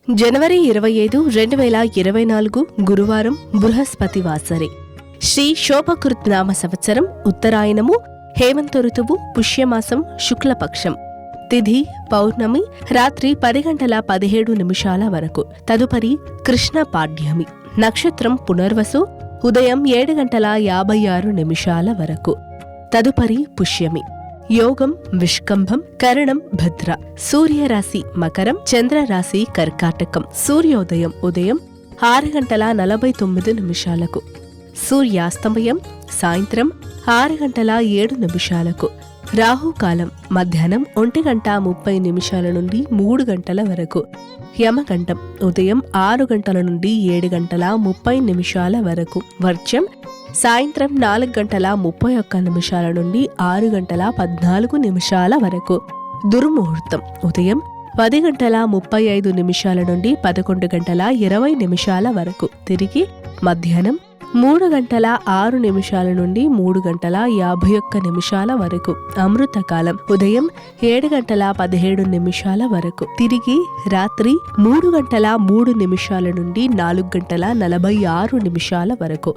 జనవరి 25, 2024 గురువారం బృహస్పతి వాసరి. శ్రీ శోభకృత్నామ సంవత్సరం ఉత్తరాయణము, హేమంత ఋతువు, పుష్యమాసం, శుక్లపక్షం. తిథి పౌర్ణమి, రాత్రి 10:17 వరకు. తదుపరి కృష్ణ పాడ్యమి. నక్షత్రం పునర్వసు, ఉదయం 7:56 వరకు. తదుపరి పుష్యమి. యోగం విష్కంభం, కరణం భద్ర. సూర్యరాశి మకరం, చంద్రరాశి కర్కాటకం. సూర్యోదయం ఉదయం 6:49. సూర్యాస్తమయం సాయంత్రం 6:07. రాహుకాలం మధ్యాహ్నం 1:30 నుండి 3 వరకు. యమగండం ఉదయం 6 నుండి 7:30 వరకు. వర్జ్యం సాయంత్రం 4:31 నుండి 6:14 వరకు. దుర్ముహూర్తం ఉదయం 10:35 నుండి 11:20 వరకు. తిరిగి మధ్యాహ్నం 3:06 నుండి 3:51 వరకు. అమృతకాలం ఉదయం 7:17 వరకు. తిరిగి రాత్రి 3:03 నుండి 4:46 వరకు.